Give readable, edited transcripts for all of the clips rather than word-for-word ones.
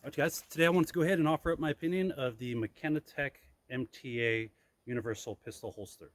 Okay, guys, today I wanted to go ahead and offer up my opinion of the Mckinatec MTA Universal Pistol Holster.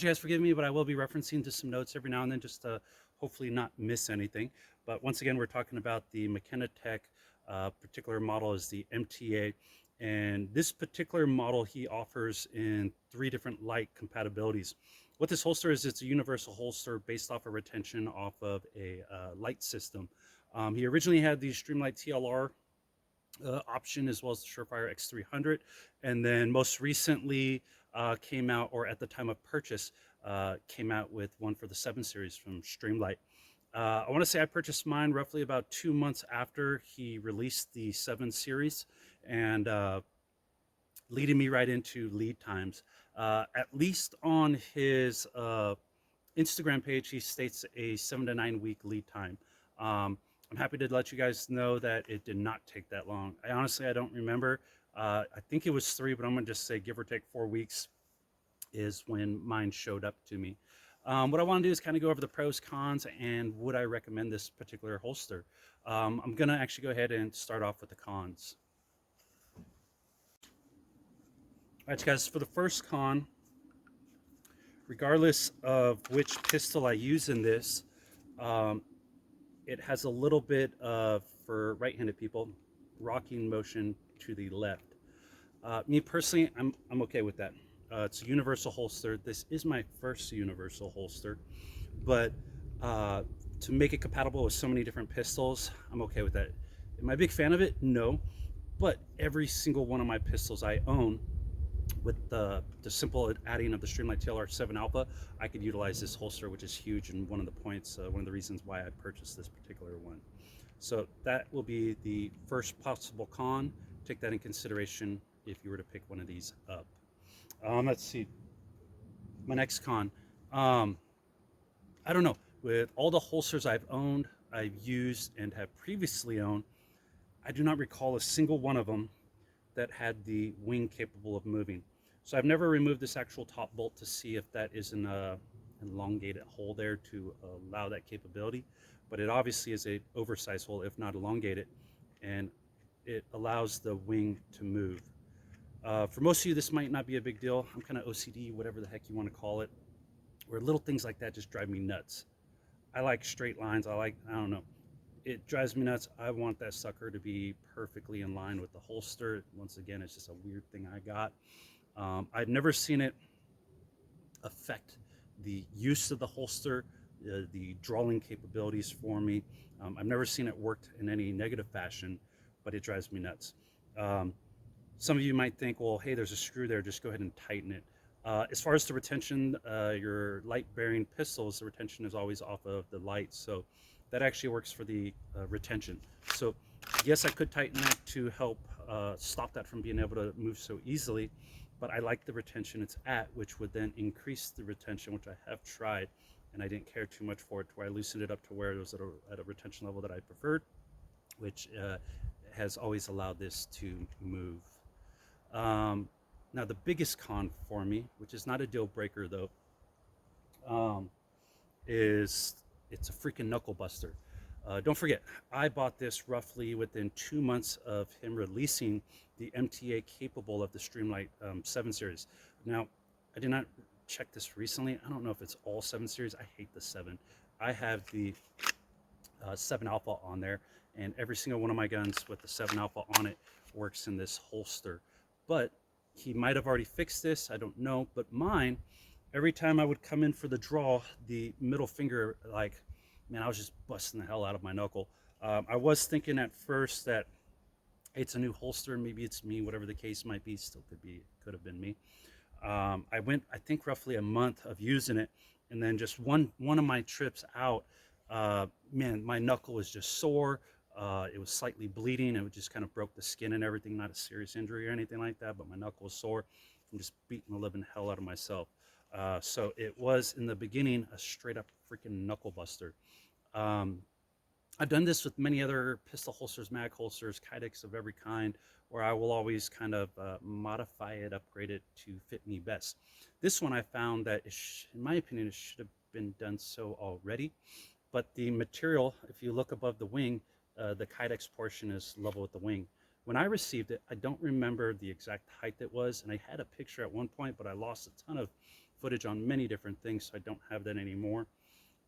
You guys forgive me, but I will be referencing to some notes every now and then just to hopefully not miss anything. But once again, we're talking about the Mckinatec particular model is the MTA. And this particular model he offers in 3 different light compatibilities. What this holster is, it's a universal holster based off of retention off of a light system. He originally had the Streamlight TLR option as well as the Surefire X300, and then most recently came out, or at the time of purchase, came out with one for the 7 series from Streamlight. I want to say I purchased mine roughly about 2 months after he released the 7 series, and leading me right into lead times. At least on his Instagram page, he states a 7 to 9 week lead time. I'm happy to let you guys know that it did not take that long. I don't remember. I think it was 3, but I'm gonna just say give or take 4 weeks is when mine showed up to me. What I want to do is kind of go over the pros, cons, and would I recommend this particular holster. I'm gonna actually go ahead and start off with the cons. All right, guys, for the first con, regardless of which pistol I use in this, it has a little bit of, for right-handed people, rocking motion to the left. Me personally, I'm okay with that. It's a universal holster. This is my first universal holster, but to make it compatible with so many different pistols, I'm okay with that. Am I a big fan of it? No, but every single one of my pistols I own, with the simple adding of the Streamlight TLR-7 Alpha, I could utilize this holster, which is huge, and one of the points, one of the reasons why I purchased this particular one. So that will be the first possible con. Take that in consideration if you were to pick one of these up. Let's see. My next con. I don't know. With all the holsters I've owned, I've used, and have previously owned, I do not recall a single one of them that had the wing capable of moving. So I've never removed this actual top bolt to see if that is an elongated hole there to allow that capability, but it obviously is a oversized hole, if not elongated, and it allows the wing to move. For most of you, this might not be a big deal. I'm kind of OCD, whatever the heck you want to call it, where little things like that just drive me nuts. I like straight lines. I don't know. It drives me nuts. I want that sucker to be perfectly in line with the holster. Once again, it's just a weird thing I got. I've never seen it affect the use of the holster, the drawing capabilities for me. I've never seen it worked in any negative fashion, but it drives me nuts. Some of you might think, well, hey, there's a screw there, just go ahead and tighten it. As far as the retention, your light bearing pistols, the retention is always off of the light, so that actually works for the retention. So yes, I could tighten that to help stop that from being able to move so easily, but I like the retention it's at, which would then increase the retention, which I have tried, and I didn't care too much for it, to where I loosened it up to where it was at a retention level that I preferred, which has always allowed this to move. Now the biggest con for me, which is not a deal breaker though, is it's a freaking knuckle buster. Don't forget, I bought this roughly within 2 months of him releasing the MTA capable of the Streamlight 7 series. Now, I did not check this recently. I don't know if it's all 7 series. I hate the 7. I have the 7 Alpha on there, and every single one of my guns with the 7 Alpha on it works in this holster. But he might have already fixed this, I don't know. But mine, every time I would come in for the draw, the middle finger, like, man, I was just busting the hell out of my knuckle. I was thinking at first that hey, it's a new holster, maybe it's me, whatever the case might be. Still could have been me. I went, I think, roughly a month of using it, and then just one of my trips out, man, my knuckle was just sore. It was slightly bleeding. It just kind of broke the skin and everything. Not a serious injury or anything like that, but my knuckle was sore. I'm just beating the living hell out of myself. So it was in the beginning a straight up freaking knuckle buster. I've done this with many other pistol holsters, mag holsters, kydex of every kind, where I will always kind of modify it, upgrade it to fit me best. This one I found that, in my opinion, it should have been done so already. But the material, if you look above the wing, the kydex portion is level with the wing. When I received it, I don't remember the exact height it was, and I had a picture at one point, but I lost a ton of footage on many different things, so I don't have that anymore.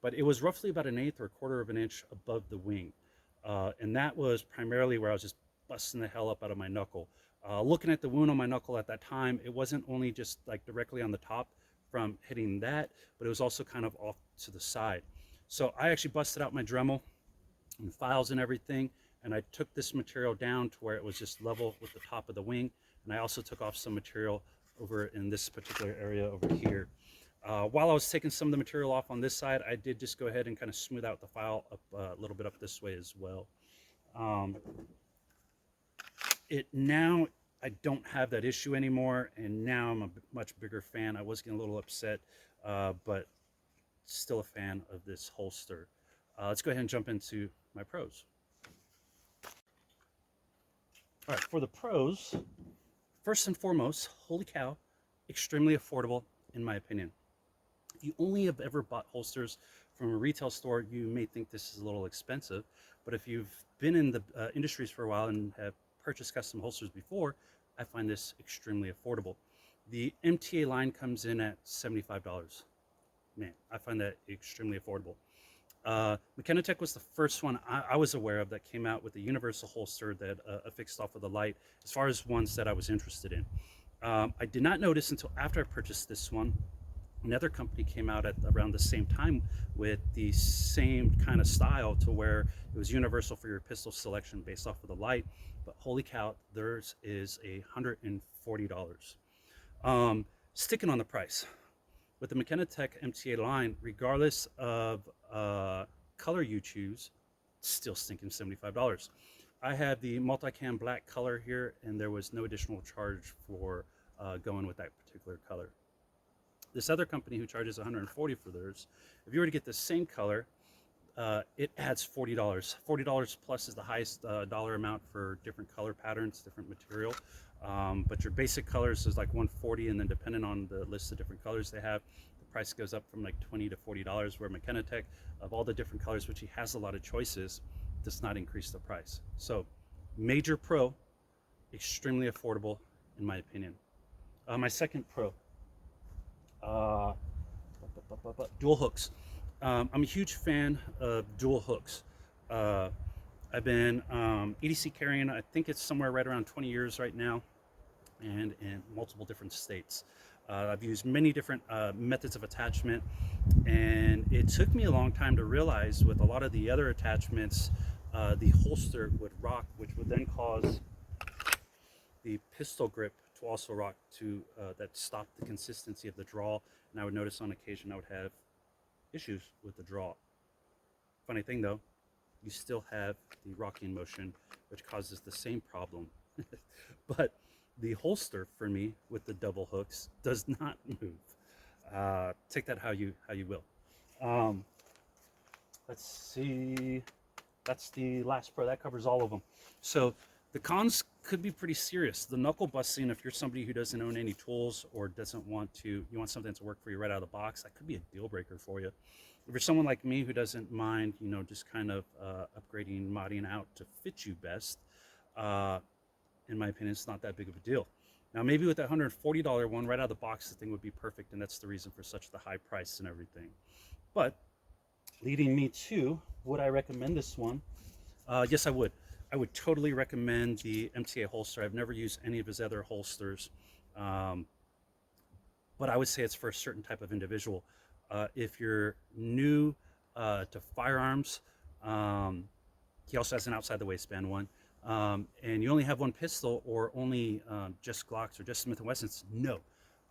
But it was roughly about 1/8 or 1/4 of an inch above the wing. And that was primarily where I was just busting the hell up out of my knuckle. Looking at the wound on my knuckle at that time, it wasn't only just like directly on the top from hitting that, but it was also kind of off to the side. So I actually busted out my Dremel and files and everything, and I took this material down to where it was just level with the top of the wing, and I also took off some material over in this particular area over here. While I was taking some of the material off on this side, I did just go ahead and kind of smooth out the file up a little bit up this way as well. Now I don't have that issue anymore, and now I'm a much bigger fan. I was getting a little upset, but still a fan of this holster. Let's go ahead and jump into my pros. All right, for the pros, first and foremost, holy cow, extremely affordable in my opinion. If you only have ever bought holsters from a retail store, you may think this is a little expensive, but if you've been in the industries for a while and have purchased custom holsters before, I find this extremely affordable. The MTA line comes in at $75. Man, I find that extremely affordable. Mckinatec was the first one I was aware of that came out with a universal holster that affixed off of the light, as far as ones that I was interested in. I did not notice until after I purchased this one. Another company came out at around the same time with the same kind of style, to where it was universal for your pistol selection based off of the light, but holy cow, theirs is $140. Sticking on the price, with the Mckinatec MTA line, regardless of color you choose, still stinking $75. I have the multicam black color here, and there was no additional charge for going with that particular color. This other company who charges $140 for theirs, if you were to get the same color, it adds $40. $40 plus is the highest dollar amount for different color patterns, different material. But your basic colors is like $140, and then depending on the list of different colors they have, the price goes up from like $20 to $40, where Mckinatec, of all the different colors, which he has a lot of choices, does not increase the price. So major pro, extremely affordable in my opinion. My second pro, dual hooks. I'm a huge fan of dual hooks. I've been EDC carrying, I think it's somewhere right around 20 years right now, and in multiple different states. I've used many different methods of attachment, and it took me a long time to realize with a lot of the other attachments, the holster would rock, which would then cause the pistol grip to also rock, to that stopped the consistency of the draw, and I would notice on occasion I would have issues with the draw. Funny thing though, you still have the rocking motion, which causes the same problem. But the holster for me with the double hooks does not move. Take that how you will. Let's see, that's the last pro. That covers all of them. So the cons could be pretty serious. The knuckle busting, if you're somebody who doesn't own any tools or doesn't want to, you want something to work for you right out of the box, that could be a deal breaker for you. If you're someone like me who doesn't mind, you know, just kind of upgrading, modding out to fit you best, uh, in my opinion, it's not that big of a deal. Now, maybe with that $140 one right out of the box, the thing would be perfect, and that's the reason for such the high price and everything. But leading me to, would I recommend this one? Yes, I would. I would totally recommend the MTA holster. I've never used any of his other holsters, um, but I would say it's for a certain type of individual. If you're new to firearms, um, he also has an outside the waistband one, and you only have one pistol or only just Glocks or just Smith & Wessons, no,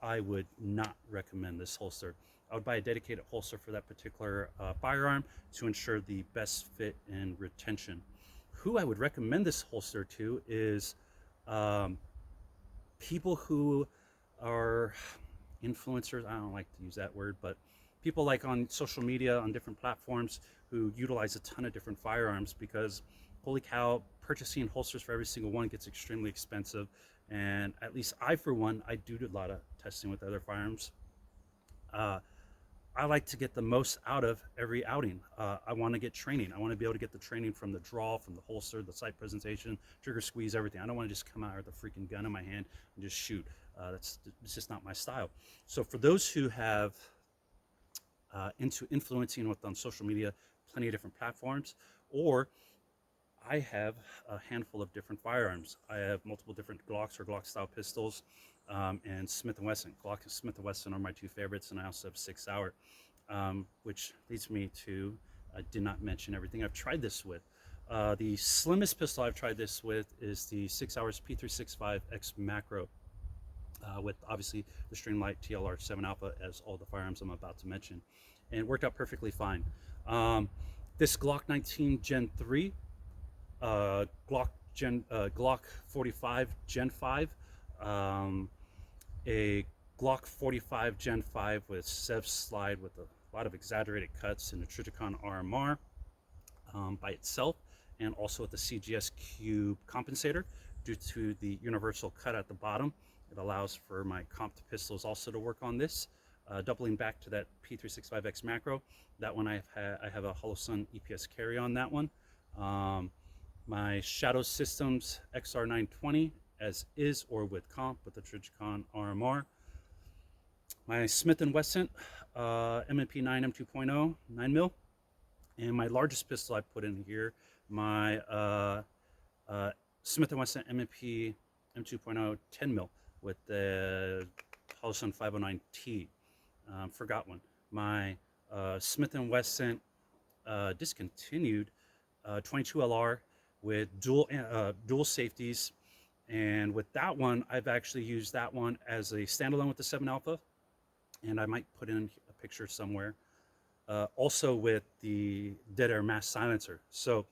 I would not recommend this holster. I would buy a dedicated holster for that particular firearm to ensure the best fit and retention. Who I would recommend this holster to is um, people who are influencers. I don't like to use that word, but people like on social media, on different platforms, who utilize a ton of different firearms, because holy cow, purchasing holsters for every single one gets extremely expensive. And at least I, for one, I do a lot of testing with other firearms. Uh, I like to get the most out of every outing. I want to get training. I want to be able to get the training from the draw, from the holster, the sight presentation, trigger squeeze, everything. I don't want to just come out with a freaking gun in my hand and just shoot. It's just not my style. So for those who have into influencing with on social media, plenty of different platforms, or I have a handful of different firearms. I have multiple different Glocks or Glock style pistols, and Smith & Wesson. Glock and Smith & Wesson are my two favorites, and I also have 6 Hour, which leads me to, I did not mention everything I've tried this with. The slimmest pistol I've tried this with is the 6 Hours P365X Macro, with obviously the Streamlight TLR-7 Alpha, as all the firearms I'm about to mention, and it worked out perfectly fine. This Glock 19 Gen 3, Glock 45 Gen 5, a Glock 45 Gen 5 with Sev slide with a lot of exaggerated cuts, and a Trijicon RMR by itself, and also with the CGS Cube compensator. Due to the universal cut at the bottom, it allows for my comped pistols also to work on this. Doubling back to that P365X Macro, that one I have a Holosun EPS carry on that one. My Shadow Systems XR920 as is, or with comp with the Trijicon RMR. My Smith & Wesson M&P 9 M2.0 9mm, and my largest pistol I put in here, my Smith & Wesson M&P M2.0 10mm with the Holosun 509T. Forgot one. My Smith & Wesson discontinued 22 LR with dual safeties, and with that one, I've actually used that one as a standalone with the 7 Alpha, and I might put in a picture somewhere. Also with the Dead Air Mass silencer. So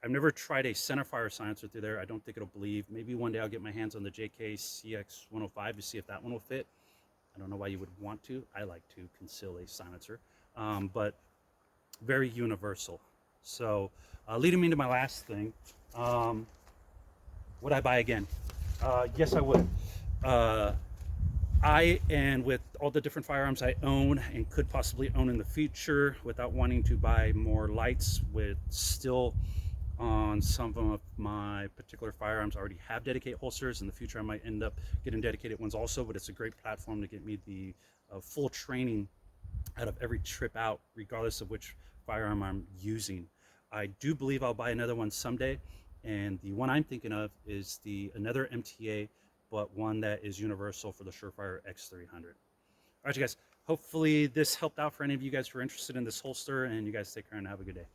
I've never tried a centerfire silencer through there. I don't think it'll bleed. Maybe one day I'll get my hands on the JK CX105 to see if that one will fit. I don't know why you would want to. I like to conceal a silencer, but very universal. So leading me to my last thing, would I buy again? Yes, I would. And with all the different firearms I own and could possibly own in the future, without wanting to buy more lights, with still on some of my particular firearms I already have dedicated holsters. In the future I might end up getting dedicated ones also, but it's a great platform to get me the full training out of every trip out, regardless of which firearm I'm using. I do believe I'll buy another one someday, and the one I'm thinking of is another MTA, but one that is universal for the Surefire X300. All right, you guys, hopefully this helped out for any of you guys who are interested in this holster, and you guys take care and have a good day.